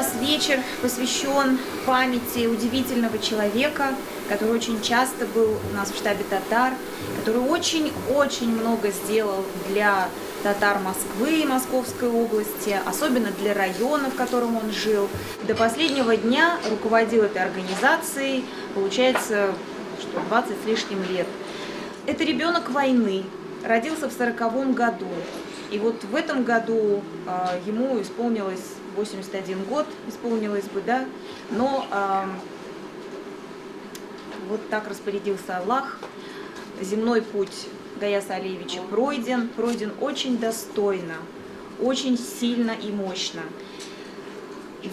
нас вечер посвящен памяти удивительного человека, который очень часто был у нас в штабе татар, который очень-очень много сделал для татар Москвы и Московской области, особенно для района, в котором он жил. До последнего дня руководил этой организацией, получается, что 20 с лишним лет. Это ребенок войны, родился в 1940 году. И вот в этом году ему исполнилось 81 год, исполнилось бы, да, но вот так распорядился Аллах. Земной путь Гаяса Алиевича пройден очень достойно, очень сильно и мощно.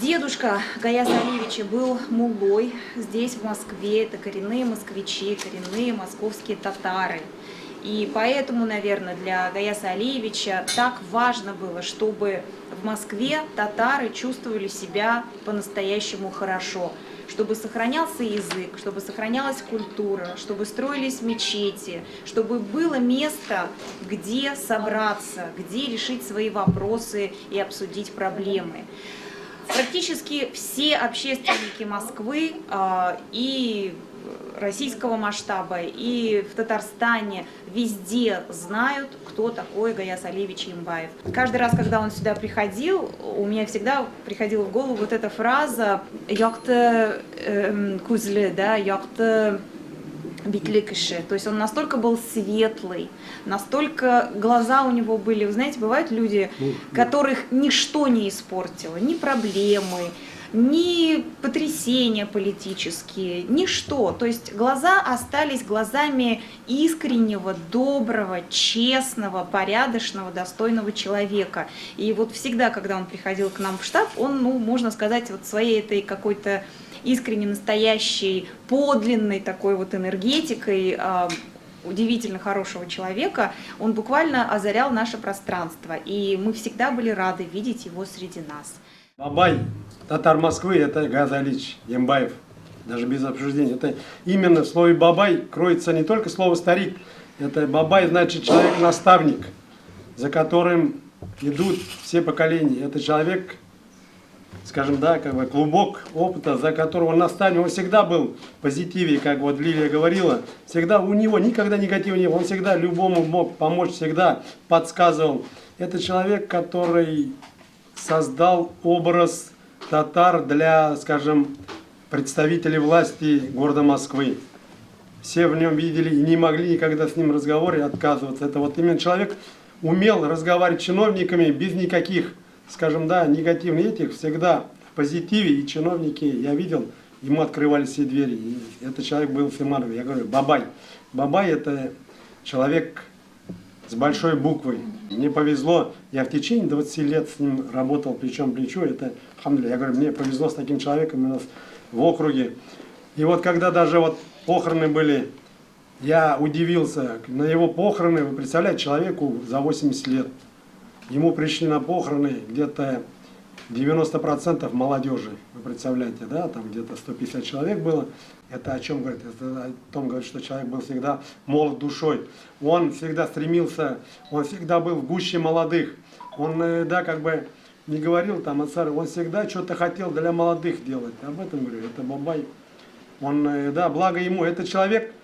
Дедушка Гаяса Алиевича был муллой здесь, в Москве, это коренные москвичи, коренные московские татары. И поэтому, наверное, для Гаяса Алиевича так важно было, чтобы в Москве татары чувствовали себя по-настоящему хорошо, чтобы сохранялся язык, чтобы сохранялась культура, чтобы строились мечети, чтобы было место, где собраться, где решить свои вопросы и обсудить проблемы. Практически все общественники Москвы и российского масштаба, и в Татарстане везде знают, кто такой Гаяс Алиевич Ямбаев. Каждый раз, когда он сюда приходил, у меня всегда приходила в голову вот эта фраза «Якты кузле», да, «Якты битликиши». То есть он настолько был светлый, настолько глаза у него были. Вы знаете, бывают люди, которых ничто не испортило, ни проблемы, ни потрясения политические, ничто. То есть глаза остались глазами искреннего, доброго, честного, порядочного, достойного человека. И вот всегда, когда он приходил к нам в штаб, он, ну, можно сказать, вот своей этой какой-то искренне настоящей, подлинной такой вот энергетикой, удивительно хорошего человека, он буквально озарял наше пространство. И мы всегда были рады видеть его среди нас. Бабай, татар Москвы, это Гаяс Алиевич Ямбаев, даже без обсуждения. Это именно в слове бабай кроется не только слово старик, это бабай значит человек-наставник, за которым идут все поколения. Это человек, скажем, да, как бы клубок опыта, за которого он наставник. Он всегда был в позитиве, как вот Лилия говорила, всегда у него никогда негатива не было, он всегда любому мог помочь, всегда подсказывал. Это человек, который создал образ татар для, скажем, представителей власти города Москвы. Все в нем видели и не могли никогда с ним в разговоре отказываться. Это вот именно человек умел разговаривать с чиновниками без никаких, скажем, да, негативных этих, всегда в позитиве. И чиновники, я видел, ему открывали все двери. И этот человек был Симанов. Я говорю, бабай. Бабай это человек с большой буквой. Мне повезло, я в течение 20 лет с ним работал плечом к плечу. Это, я говорю, мне повезло с таким человеком у нас в округе. И вот когда даже вот похороны были, я удивился. На его похороны, вы представляете, человеку за 80 лет. Ему пришли на похороны где-то 90% молодежи. Вы представляете, да, там где-то 150 человек было. Это о чем говорит? Это о том говорит, что человек был всегда молод душой. Он всегда стремился, он всегда был в гуще молодых. Он, да, как бы не говорил там о царе, он всегда что-то хотел для молодых делать. Об этом говорю, это бабай. Он, да, благо ему, это человек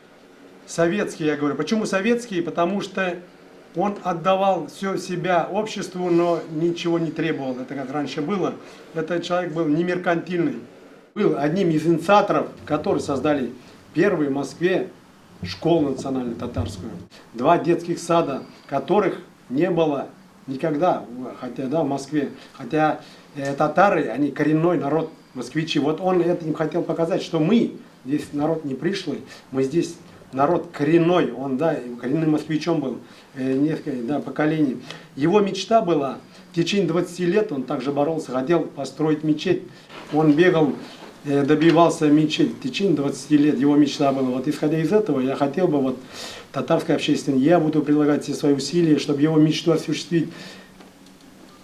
советский, я говорю. Почему советский? Потому что он отдавал все себя обществу, но ничего не требовал. Это как раньше было. Этот человек был не меркантильный. Был одним из инициаторов, которые создали первую в Москве школу национальную татарскую. 2 детских сада, которых не было никогда, хотя да, в Москве. Хотя татары, они коренной народ, москвичи. Вот он этим хотел показать, что мы здесь народ не пришлый, мы здесь народ коренной, он, да, коренным москвичом был, несколько, да, поколений. Его мечта была, в течение 20 лет он также боролся, хотел построить мечеть. Он бегал, добивался мечети в течение 20 лет, его мечта была. Вот исходя из этого, я хотел бы, вот, татарской общественности, я буду прилагать все свои усилия, чтобы его мечту осуществить,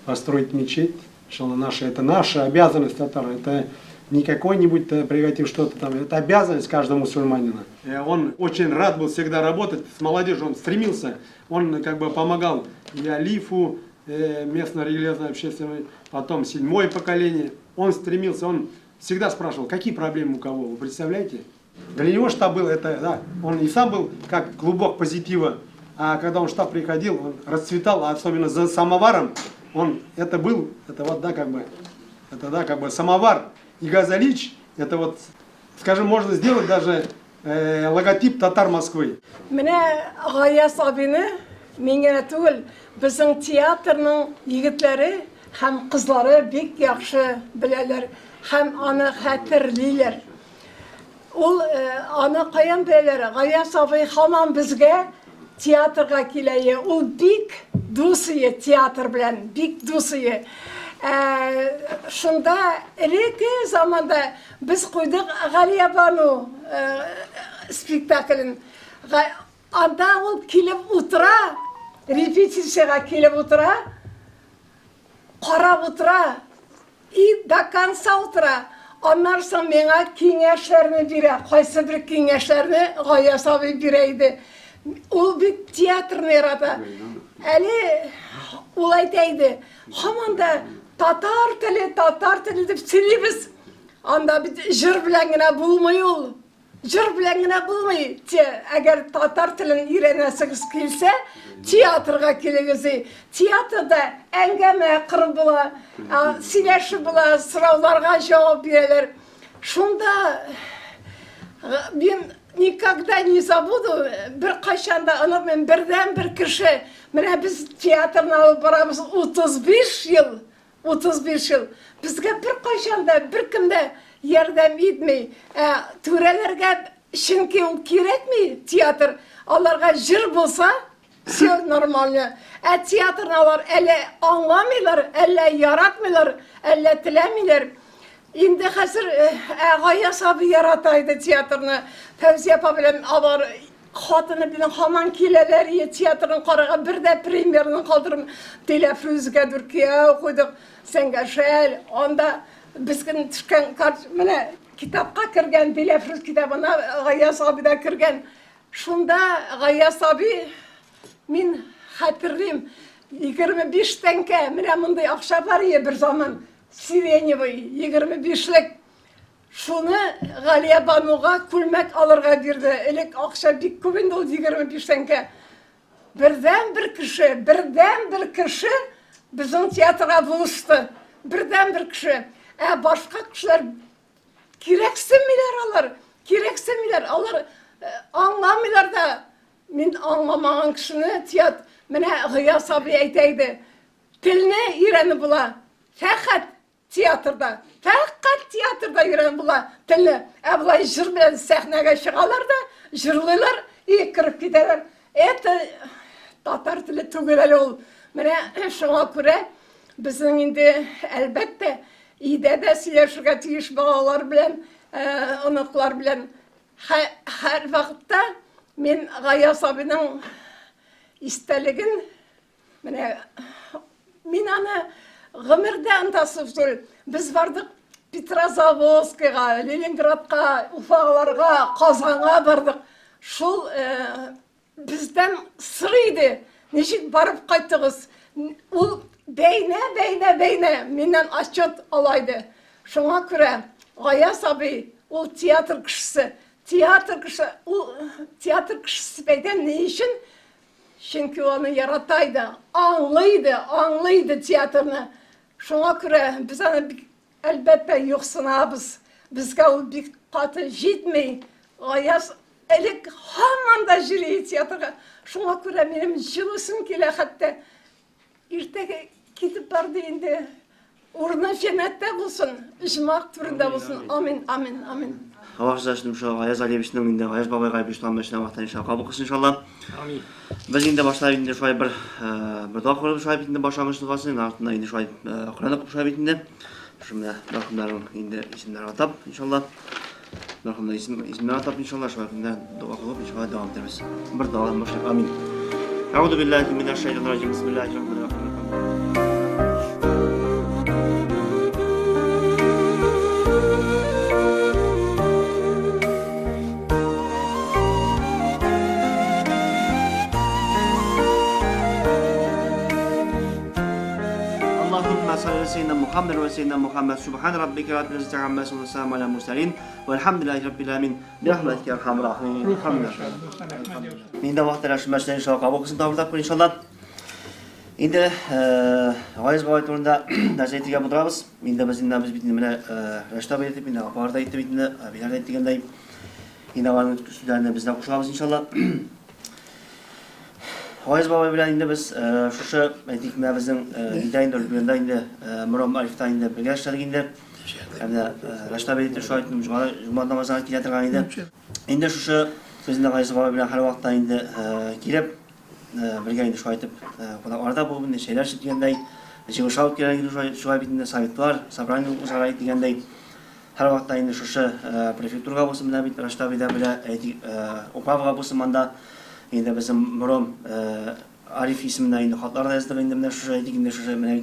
построить мечеть, что это наша обязанность татар, это не какой-нибудь приготив что-то там, это обязанность каждого мусульманина. Он очень рад был всегда работать с молодежью, он стремился, он как бы помогал и Алифу, местное религиозное общественное, потом 7-е поколение. Он стремился, он всегда спрашивал, какие проблемы у кого, вы представляете? Для него штаб был, это, да, он и сам был как клубок позитива, а когда он в штаб приходил, он расцветал, особенно за самоваром, это вот, да, как бы самовар и Газалич, это вот, скажем, можно сделать даже логотип татар Москвы. Менә Гаяз абыны мен генә түгел, безнең театрның егетләре һәм кызлары бик яхшы беләләр һәм аны хәтерлиләр. Ул аны каян беләләр? Гаяз абый һаман безгә театрга килә. Ул бик дусые театр белән, бик дусые. Шунда элекке заманда biz куйдык Галия Бану спектаклен. Анда ул килеп утыра, репетицияга килеп утыра, карап утыра, и до конца утыра. Аннан соң миңа киңәшләрне бирә. Кайсы бер киңәшләрне Гаяз абый бирә иде. Ул бит театрны ярата. Әле ул әйтә иде. Һаман да татар теле дип сөйлибез. Анда бит җыр белән генә булмый ул. Җыр белән генә булмый. Әгәр татар телен өйрәнәсегез килсә, театрга килегез. Театрда әңгәмә кырып була, сөйләшеп була, сорауларга җавап бирәләр. Шунда мин никогда не забуду, бер кайчан да онытмыйм, бердән бер кеше, менә без театрны алып барабыз 35 ел. 35 ел. Безгә бер кайчан да беркем дә ярдәм итмей. Түрәләргә чөнки ул кирәкми театр. Аларга җыр булса, все нормально. Театрны алар әле аңламыйлар, әллә яратмыйлар, әллә теләмиләр. Инде хәзер Гаяз абый ярата иде театрны. Фәүзия апа белән алар хатыны белән һаман киләләр театрны карарга. Бер дә премьерны калдырым. Диләфрүзгә Дүркия куйдык. Сәнгәшәл. Анда безгә төшкән менә китапка кергән Диләфрүз китабына Гаяз абый да кергән. Шунда Гаяз абый мин хәтерлим 25 тәңкә менә мондай акча бар иде бер заман. Сиреневый 25-лек. Шуны Галия Бануга күлмәк алырга бирде. Элек акча бик күп инде ул 25 тәңкә. Бердән бер кеше безнең театрга булышты. Бердән бер кеше. Башка кешеләр кирәксенмиләр алар. Аңламыйлар да. Мин аңламаган кешене театр менә Гаяз абый әйтә иде. Телне өйрәнеп була. Фәкать театрда өйрәнеп була телне. Булай җыр белән сәхнәгә чыгалар да, җырлыйлар, и киреп китәләр. Это татар теле түгел әле ул. Менә шуңа күрә безнең инде әлбәттә өйдә дә сөйләшергә тиеш балалар белән, оныклар белән. Һәр вакытта мин Гаяз абыйның истәлеген менә мин аны гомердә онтасым түгел. Без бардык Петрозаводскига, Ленинградка, Уфаларга, Казанга бардык. Шул бездән сыр иде. Ничек барып кайттыгыз? Ул бәйнә миннән отчет алайды. Шуңа күрә Гаяз абый ул театр кешесе. Ул театр кешесе бәйдән ни өчен? Чөнки аны яратайды, аңлайды театрны. Шуңа күрә без аны әлбәттә юксынабыз. Безгә ул бик каты җитмей. Гаяз элек һаман да җырлый театрга. Шуңа күрә минем җырлысым килә хәтта. Иртәгә китеп барды инде. Урны җәннәттә булсын, җмак түрендә булсын. Амин. Хавашдашым шо Гаяз Алиевичнең инде Гаяз бабайга биштан башына вакытта иншалла кабул кылсын иншалла. Амин. Без инде башлап инде шулай бер дua кылып шулай инде башлагычны кылсын, артына инде шулай Кур'ан укып шулай инде. Шуңа рахмәтләрен инде исемнәр атап иншалла. Рахмәтләр исемнәр атап иншалла шулай инде дua кылып иншалла дәвам итәбез. Бер дua башлап. Амин. Аузу биллаһи минәш шайтанир раҗим. Бисмиллаһир рахманир рахим. اللهم صل على سيدنا محمد وعلى سيدنا محمد سبحان ربك رب العزة عما يصفون وسلام على المرسلين والحمد لله رب العالمين برحمتك يا ارحم الراحمين. Endi vaqtlar shumashdan inshaalloh qabul qilsin tavbat inshaalloh. Endi g'oyiz boy turunda dars aytgan bo'lamiz. Endi biz bitni mana rashtab aytib, endi aparda aytib, endi bilar aytganday endi ularning ustidan bizdan qo'shamiz inshaalloh. G'oyiz boy bilan endi biz shu aytdik, mana bizning endi o'lganda endi Mirom Arifdan endi birga ishladik endi. Hamda rashtab aytib shu aytdim, juma namozini keltirgan endi. Endi shu bizning g'oyiz boy bilan har vaqtda endi kelib birga endi shu aytib, orada bu bunday şeyler degandek, yig'ishib kelgan shu aytib sovetlar, sabrani o'zaro aytgandek, har vaqtda endi shu prefekturga bo'lsin, mana bit rashtabida bilan aytib, Opavga bo'lsin, manda endi bizim Mirom Arif ismida endi xatlarda yozdik, endi mana shu aytdik, endi shu mana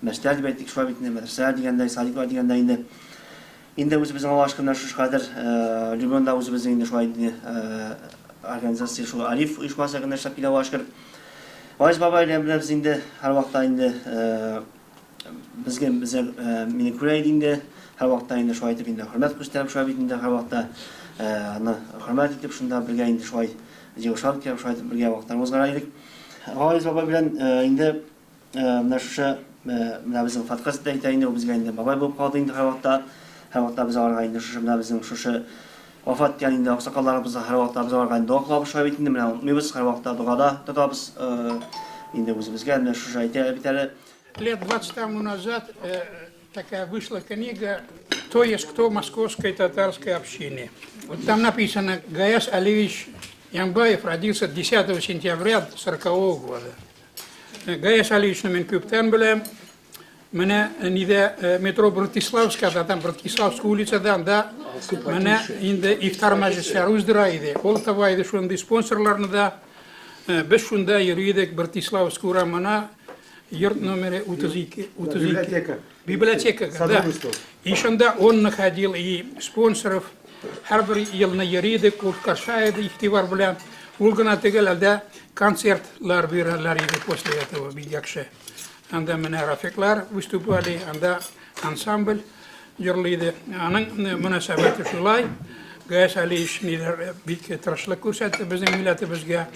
masjid deb aytdik, shu aytib, madrasa degandek, sadiqlar degandek endi. Endi o'zi bizning Allohga shu qadar Limonda o'zi bizning endi shu aytdi organizatsiya shu Arif uyushmasiga ishlab kelib G'oyiz bobo bilan biz endi har vaqtda endi bizga meni ko'raydi endi har vaqtda endi shu aytib endi hurmat ko'rsatib shu aytib endi har vaqtda hurmat etib shunda birga endi shu yig'ishib kelib shu aytib birga vaqtlarni o'zgaraylik. G'oyiz bobo bilan endi mana shu mana bizning fatkasida aytaylik, bizga endi boboy bo'lib qoldi endi har vaqtda biz orqa endi shu bilan bizning shu vafot etgan endi oqsoqollarimiz har vaqtda biz orqa duo qilib shu aytib endi mana biz har vaqtda duoda tutamiz endi o'zimizga mana shu aytib bitadi. Лет 20 тому назад такая вышла книга «Кто есть кто московской татарской общины». Вот там написано, Гаяс Алиевич Ямбаев родился 10 сентября 1940 года. Гаяс Алиевич мен көптен білем, міне метро Братиславская, там Братиславская улицадан да, міне енді ифтар мәжлістері ұздырайды. Ол табайды шондай спонсорларны да, біз шонда ерейдік Братиславская урамына, Йорт номер 32. Библиотека, да. И шонда он находил и спонсоров, Харбер елна ерейдік, ол кашайды, ихтивар білем, Улгана тегелерде концертлар берерлер иде после этого бидякше. Анда менә Рафиклар выступали, анда ансамбль җырлый. Аның мөнәсәбәте шулай. Гаяс Алиевич бик тырышлык күрсәтте безнең милләтебезгә.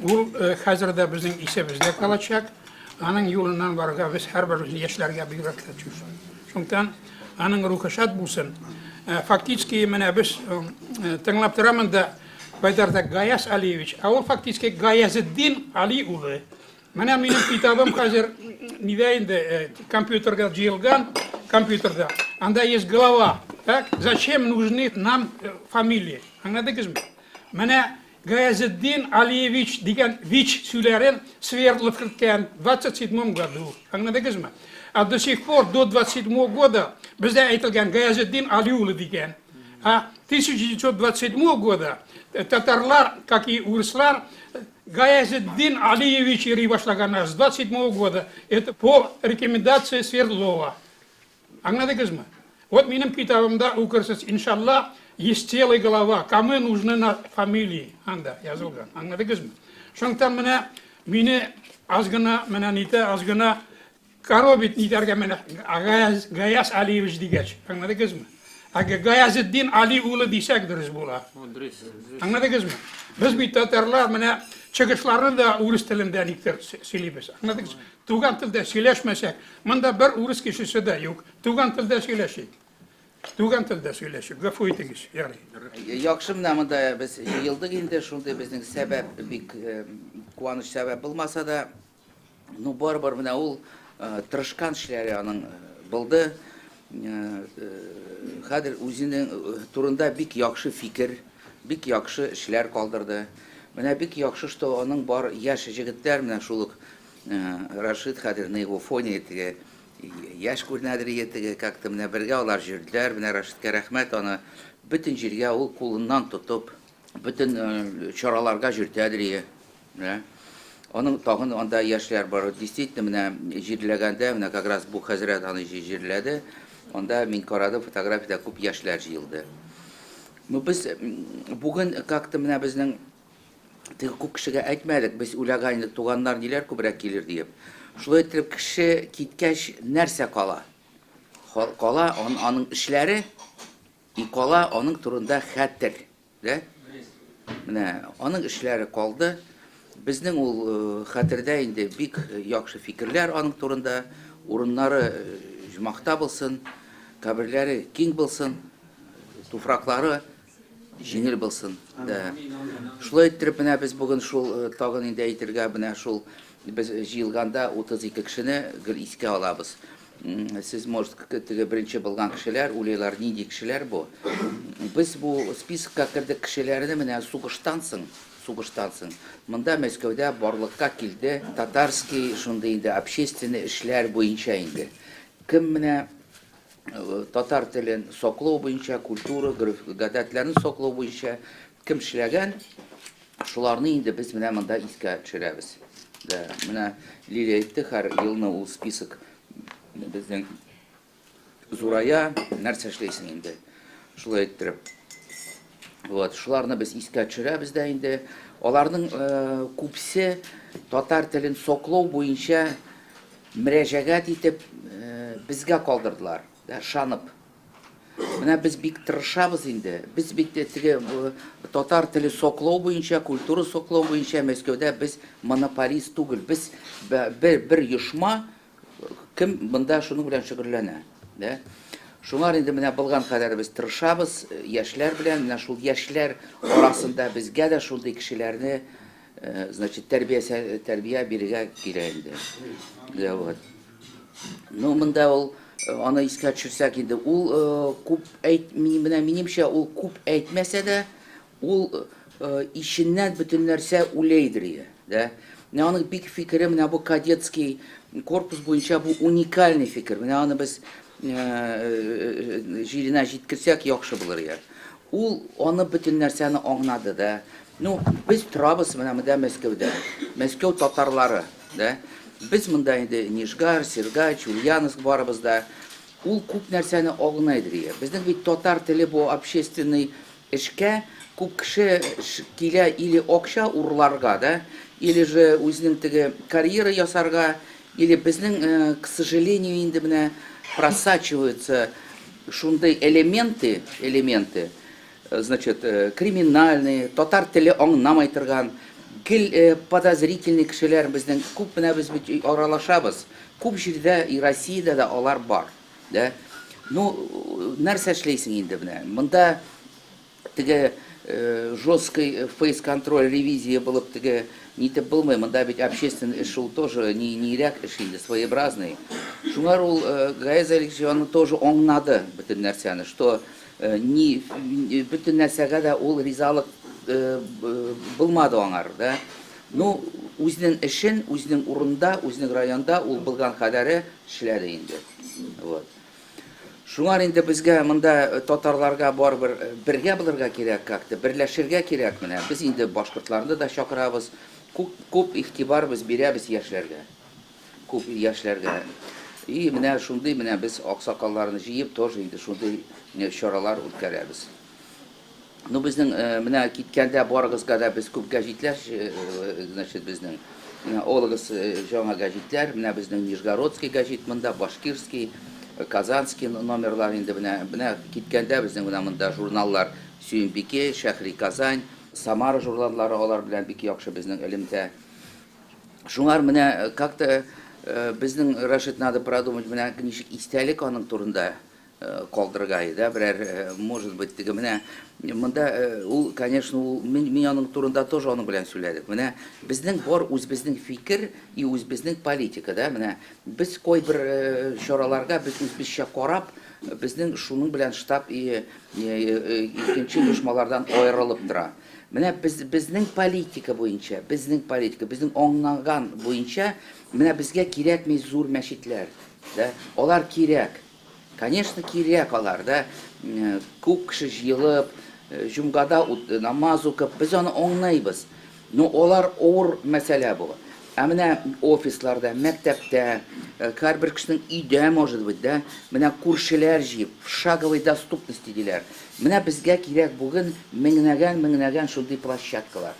Ул хәзердә безнең исәбездә калачак. Аның юлыннан барырга без һәрбер яшьләргә бигрәк тә чүш. Шунтан аның рухы шат булсын. Фактически менә без тыңлап торамын да Байдарда Гаяс Алиевич, а он фактически Гаязетдин Али улы. Менә минем китабым хәзер нидә инде компьютерга җыелган, компьютерда. Анда есть глава. Так, зачем нужны нам фамилии? Аңладыгызмы? Менә Гаязетдин Алиевич дигән ВИЧ сүләрен Свердлов киткән 27 году. Аңладыгызмы? А до сих пор до 27 года бездә әйтелгән Гаязетдин Али улы дигән. А 1927 года татарлар, как и урыслар, Гаязетдин Алиевич йөри башлаганнар с 27 года. Это по рекомендации Свердлова. Аңладыгызмы? Вот минем китабымда укырсыз, иншаллах, есть тело и голова. Кому нужны на фамилии? Анда, язылган. Аңладыгызмы? Шонтан менә мине азгына, менә ните азгына коробит нитерге менә Гаяс Алиевич дигәч. Аңладыгызмы? Гаязетдин Али улы дисәк дөрес була. Аңладыгызмы? Без бит татарлар менә чыгышларны да урыс телендә никтер сөйлибез. Аңладыгыз? Туган телдә сөйләшмәсәк, монда бер урыс кешесе дә юк. Туган телдә сөйләшик. Туган телдә сөйләшик. Гафу итегез, ярый. Яхшы менә монда без йылдык инде, шундый безнең сәбәп бик куаныч сәбәп булмаса да, ну барыбер менә ул тырышкан эшләре аның булды. Хәзер үзенең турында бик яхшы фикер, бик яхшы эшләр калдырды. Менә бик яхшы, что аның бар яшь җегетләр менә шул Рашид хәзер на его фоне теге яшь күренәдер теге как-то менә бергә алар җирдләр, менә Рашидка рәхмәт, аны бөтен җиргә ул кулыннан тотып, бөтен чараларга җиртәдер. Аның тагын анда яшьләр бар. Действительно менә җирләгәндә, менә как раз бу хәзрәт аны җирләде. Анда мин карадым, фотографиядә күп яшьләр җыелды. Ну без бүген как-то менә безнең теге күп кешегә әйтмәдек, без уйлаган идек туганнар ниләр күбрәк килер дип. Шулай итеп кеше киткәч нәрсә кала? Кала аның эшләре, и кала аның турында хәтер, да? Менә аның эшләре калды. Безнең ул хәтердә инде бик яхшы фикерләр аның турында, урыннары җмахта булсын, каберләре киң булсын, туфраклары җиңел булсын. Шулай итеп менә без бүген шул тагын инде әйтергә менә шул без җыелганда 32 кешене гел искә алабыз. Сез может теге беренче булган кешеләр, уйлыйлар нинди кешеләр бу. Без бу спискка кирдек кешеләрне менә сугыштан соң. Монда Мәскәүдә барлыкка килде татарский шундый инде общественный эшләр буенча инде. Кем менә татар телен саклау буенча, культура, гадәтләрне саклау буенча кем эшләгән, шуларны инде без менә монда искә төшерәбез. Менә Лилия әйтте, һәр елны ул список безнең зурая, нәрсә эшләйсең инде. Шулай иттереп. Вот, шуларны без искә төшерәбез дә инде. Аларның күпсе татар телен саклау буенча мөрәҗәгать итеп безгә калдырдылар, шанып. Менә без бик тырышабыз инде. Без бик теге татар теле саклау буенча, культура саклау буенча Мәскәүдә без монополист түгел. Без бер йошма кем монда шуның белән шөгыльләнә, да? Шуңар инде менә булган кадәр без тырышабыз, яшьләр белән, менә шул яшьләр арасында безгә дә шундый кешеләрне, значит, тәрбия бирергә кирәк инде. Да, вот. Ну, монда ул аны искә төшерсәк инде, ул күп минемчә ул күп әйтмәсә дә, ул ишеннән бөтен нәрсә үләйдер, да? Менә аның бик фикере, менә бу кадетский корпус буенча бу уникальный фикер. Менә аны без җиренә җиткерсәк яхшы булыр иде. Ул аны бөтен нәрсәне аңлады да. Ну, без торабыз менә Мәскәүдә. Мәскәү татарлары, да? Без монда инде Нижгар, Сергач, Ульяновск барыбыз да. Ул күп нәрсәне аңлайды иде. Безнең бит татар теле бу общественный эшкә күп кеше килә или акча урларга, да? Или же үзенең теге карьера ясарга, или безнең, к сожалению, инде менә просачиваются шундый элементы, значит, криминальные, татар теле аңламай торган, гел подозрительный кешеләр безнең күп менә без бит аралашабыз. Күп җирдә и Россиядә дә алар бар, да? Ну, нәрсә эшләйсең инде менә? Монда теге жесткий фейс-контроль, ревизия булып теге нитеп булмый, монда бит общественный эш ул тоже нирәк эш инде, своеобразный. Шуңар ул Гаяза Алексеевна тоже аңлады бөтен нәрсәне, что бөтен нәрсәгә дә ул ризалык булмады аңар, да? Ну, үзенең эшен, үзенең урында, үзенең районда ул булган кадәре эшләде инде. Вот. Шуңар инде безгә монда татарларга барыбер бергә булырга кирәк, как-то берләшергә кирәк менә. Без инде башкортларны да чакырабыз. Күп игътибар без бирәбез яшьләргә. Күп яшьләргә. И менә шундый менә без аксакалларны җыеп тоже инде шундый чаралар үткәрәбез. Ну, безнең менә киткәндә барыгызга да без күп гәҗитләр, значит, безнең олыгыз жаңа гәҗитләр, менә безнең Нижгородский гәҗит монда, Башкирский, Казанский номерлар инде менә киткәндә безнең монда журналлар Сөембике, Шәһри Казань, Самара журналлары алар белән бик яхшы безнең элемдә. Шуңар менә как-то безнең Рашид надо продумать менә ничек истәлек аның турында калдырга иде, берәр может быть теге менә монда ул, конечно, мин аның турында тоже аның белән сөйләдек. Менә безнең бар үз безнең фикер и үз безнең политика, да, менә без кайбер чараларга без үзбезчә карап, безнең шуның белән штаб и икенче оешмалардан аерылып тора. Менә безнең политика буенча, безнең аңлаган буенча, менә безгә кирәкми зур мәчетләр, да? Алар кирәк. Конечно, кирәк алар, да? Күп кеше җыелып, җумгада намаз укып, без аны аңлайбыз. Но алар авыр мәсьәлә бу. Ә менә офисларда, мәктәптә, һәрбер кешенең өйдә, может быть, да? Менә күршеләр җыеп, шаговой доступности диләр. Менә безгә кирәк бүген меңнәгән шундый площадкалар.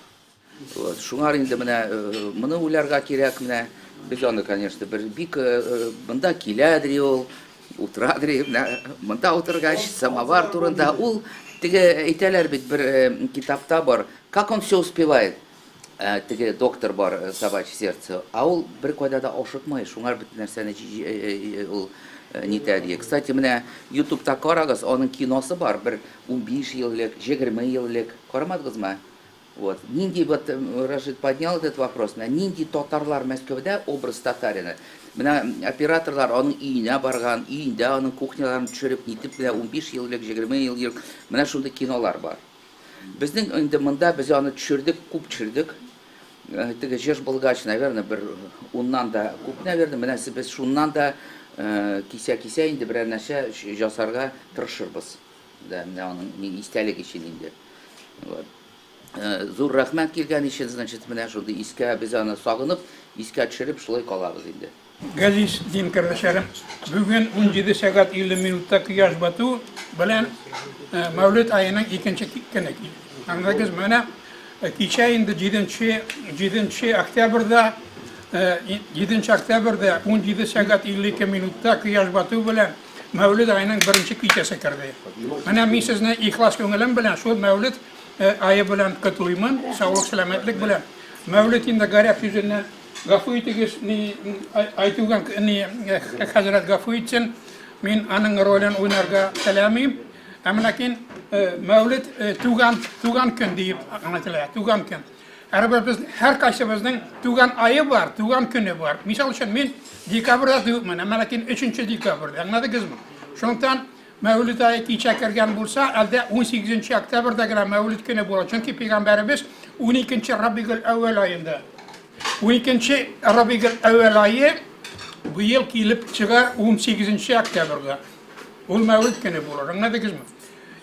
Вот, шуңар инде менә моны уйларга кирәк, менә Без аны, конечно, бер бик монда киләдри ул, утрадри, монда утыргач самовар турында ул теге әйтәләр бит бер китапта бар. Как он все успевает? Теге доктор бар, собачье сердце. А ул бер кайда да ашыкмый, шуңар бит нәрсәне ул нитәди. Кстати, менә YouTube'та карагыз, аның киносы бар, бер 15 еллык, 20 еллык. Карамадыгызмы? Вот. Нинди вот Рашид поднял этот вопрос. Нинди татарлар Мәскәүдә образ татарины. Менә операторлар аның өенә барган, өендә аның кухняларын төшереп нитеп, менә 15 еллык, 20 еллык. Менә шундый кинолар бар. Безнең инде монда без аны төшердек, күп төшердек. Теге җеш булгач, наверное, бер уннан да күп, наверное, менә без шуннан да кисә инде берәр нәрсә жасарга тырышырбыз. Да, менә аның истәлек өчен инде. Вот. Зур рәхмәт килгән өчен, значит, менә шундый искә без аны сагынып, искә төшереп шулай калабыз инде. Газиз дин кардәшләрем, бүген 17 сәгать 50 минутта кояш бату белән Мәүлид аеның 2нче көне килде. Аңлагыз, менә кичә инде 7 октябрьдә 17 октябрьдә 17 сәгать 52 минутта кояш бату белән Мәүлид аеның 1нче кичәсе керде. Менә мин сезне ихлас күңелем белән шул Мәүлид айы белән котлыймын, саулык, сәламәтлек белән. Мәүлид инде гарәп сүзеннән гафу итегез, айтуган хәзрәт гафу итсен, мин аның ролен уйнарга теләмим. Ләкин Мәүлид туган көн дип аңлатыла, туган көн. Без һәр кайсыбызның туган айы бар, туган көне бар. Мисал өчен мин декабрьдә туган, ләкин 3 декабрьдә. Аңладыгызмы? Шуннан Мәүлид айы кичә кергән булса, әлдә 18 октябрьдә генә Мәүлид көне була. Чөнки Пәйгамбәрбез 12 Рабигул әүвәл аенда. 12 Рабигул әүвәл айы бу ел килеп чыгар 18 октябрьгә. Ул Мәүлид көне булыр. Аңладыгызмы?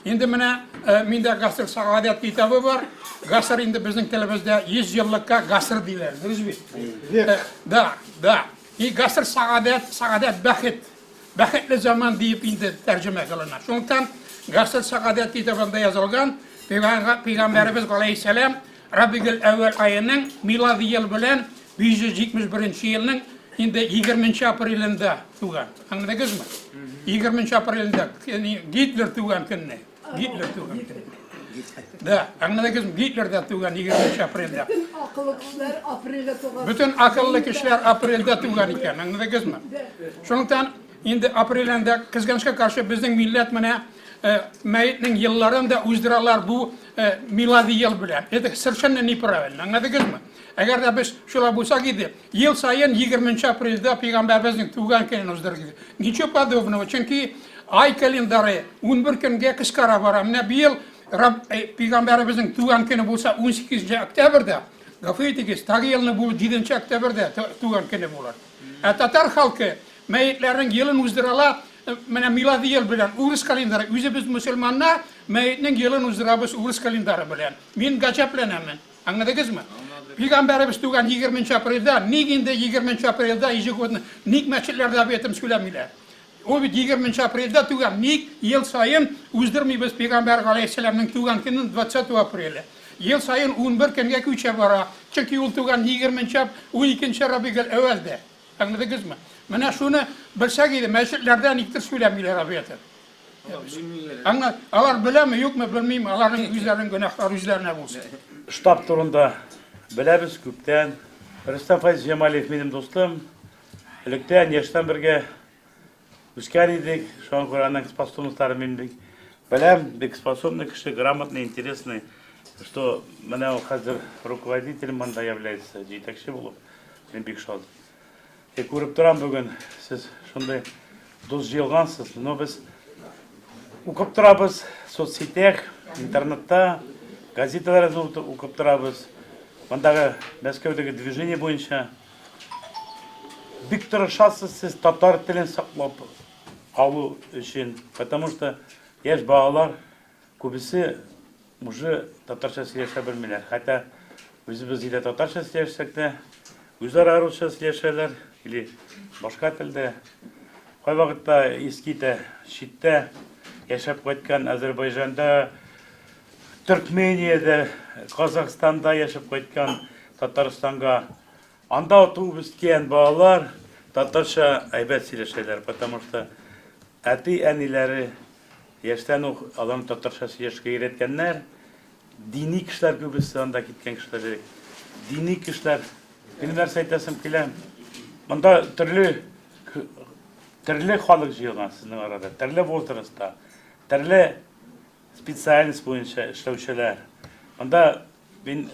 Инде менә миндә Гасыр Сагадат китабы бар. Гасыр инде безнең телебездә 100 еллыкка гасыр диләр. Дөрес бит? Да. И Гасыр Сагадат бәхет. Бәхетле заман дип инде тәрҗемә кылына. Шуннан Гасыр Сагадат китабында язылган Пәйгамбәрбез галәйһиссәлам Рабигул әүвәл аеның милади ел белән 571 елның инде 20 апрелендә туган. Аңладыгызмы? 20 апрелендә Гитлер туган көнне. Гитлер туган көнне. Да, аңладыгызмы? Гитлер дә туган 20 апрелдә. Акыллы кешеләр апрельдә туган. Bütün akıllı kişiler aprilde tugan iken, anladınız mı? Şundan indi aprilende kızganışka karşı bizim millet mene meyitnin yıllarında uzduralar bu miladi yıl bilen. Это совершенно неправильно, anladınız mı? Eğer de biz şöyle bulsak idi, yıl sayın 20 aprilde Peygamberimizin tugan gününü uzdurdu. Ничего подобного, çünkü ay kalendarı 11 günge kıskara var. Amına bir yıl Peygamberimizin tugan günü bulsa 18 Oktyabr'da, гафу итегез, тагы елны бул 7 октябрьдә туган көне булыр. Татар халкы мәйетләрнең елын уздыралар, менә милади ел белән, урыс календары. Үзебез мөселманнар мәйетнең елын уздырабыз урыс календары белән. Мин гаҗәпләнәмен. Аңладыгызмы? Пәйгамбәрбез туган 20 апрельдә, ник инде 20 апрельдә ежегодно ник мәчетләрдә бетем сөйләмиләр. Ул бит 20 апрельдә туган, ник ел сайын уздырмыйбыз Пәйгамбәр галәйһиссәламның туган көнен 20 апрельдә. Ел сайын 11 көнгә күчә бара. Чөнки ул туган 12 Рабигул әүвәлдә. Аңладыгызмы? Менә шуны белсәк иде, мәчетләрдә никтер сөйләмиләр абыятыр. Аңла, алар беләме, юкмы белмим, аларның үзләренең гөнаһлары үзләренә булсын. Штаб турында беләбез күптән. Рөстәм Файз Җамалиев минем достым. Электән яшьтән бергә үскән идек. Шуңа күрә аның способностьлары минем беләм, бик способный кеше, грамотный, интересный. Что менә хәзер руководителем монда является, җитәкче булып, мин бик шат. Күреп торам бүген, сез шундый дус җыелгансыз, но без укып торабыз соцсетях, интернетта, газеталарда укып торабыз. Мондагы Мәскәүдәге движение буенча бик тырышасыз сез татар телен саклап калу өчен, потому что яшь балалар күбесе уже татарча сөйләшә белмиләр. Хәтта үзебез илдә татарча сөйләшсәк тә, үзара русча сөйләшәләр или башка телдә. Кай вакытта искитә, читтә яшәп кайткан Азәрбайҗанда, Төркмениядә, Казакстанда яшәп кайткан Татарстанга анда oturup isteyen bağlar Tatarça aybet söyleşirler. Потому что әти әниләре яшьтән ук аларны татарча сөйләшкә өйрәткәннәр. Дини кешеләр күбесе анда киткән кешеләр. Дини кешеләр. Бер нәрсә әйтәсем килә. Монда төрле халык җыелган сезнең арада. Төрле возрастта, төрле специальность буенча эшләүчеләр. Анда мин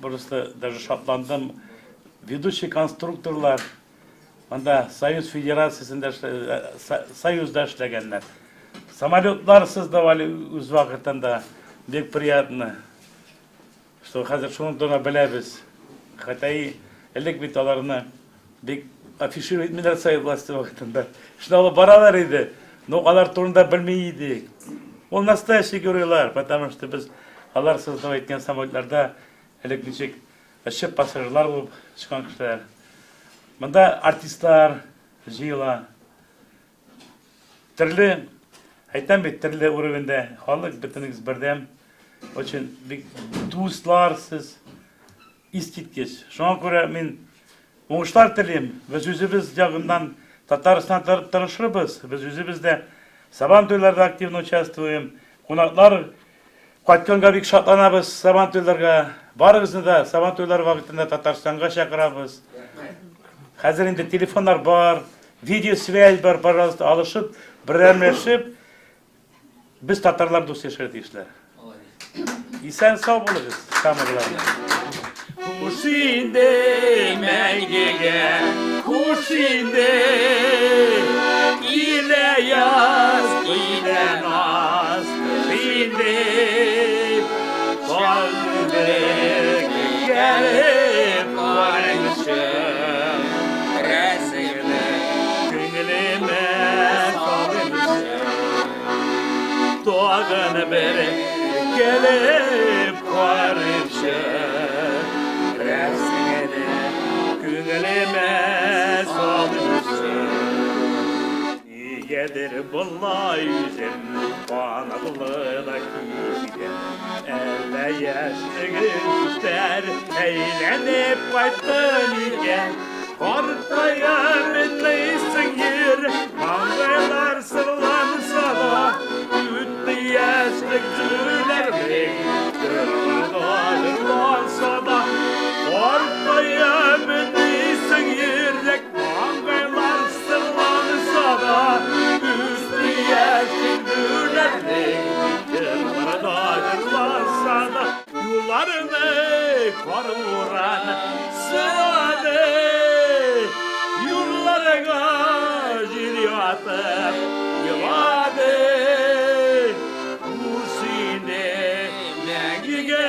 просто даже шатландым. Ведущий конструкторлар анда Союз Федерациясында Союзда эшләгәннәр. Самолетлар создавали үз вакытында. Бик приятно, что хәзер шуны да беләбез. Хотя и элек бит аларны бик афишировать итмиләр Союз власти вакытында. Шуны баралар иде, но алар турында белми идек. Ул настоящий геройлар, потому что без алар создавать иткән самолетларда элек ничек эшче пассажирлар булып чыккан кешеләр. Монда артистлар җыела. Төрле әйтәм бит, төрле уровеньдә халык бөтенегез бердәм. Очень бик дусларсыз, искиткеч. Шуңа күрә мин уңышлар телим. Без үзебез ягыннан Татарстанга тырышырбыз. Без үзебез дә сабан туйларда активно участвуем. Кунаклар кайтканга бик шатланабыз сабан туйларга. Барыгызны да сабан туйлар вакытында Татарстанга чакырабыз. Хәзер инде телефоннар бар, видеосвязь бар, пожалуйста, алышып, берәмләшеп, без татарлар дус яшәр дишеләр. İsen sağ buluruz, samırlarla. Kuşinde mengege, kuşinde ile yaz, ile naz, kuşinde kalbime gelip varmışım, resile gönlüme kalmışım, doğanı beri gelip varışı resmine küngüleme salmışı niyedir bunlar yüzüm banalıda kişiden elle yaşlı güçler eğlenip kayttın iken ortaya minleysin yer mangaylar sırlansa da üttü yaşlı güçler Kırmızı da ortaya minleysin yer mangaylar sırlansa da üstü yaşlı güçler Kırmızı da yollarını kor vuran sıradı yollarına jiri atıp yıladı Kusine mengige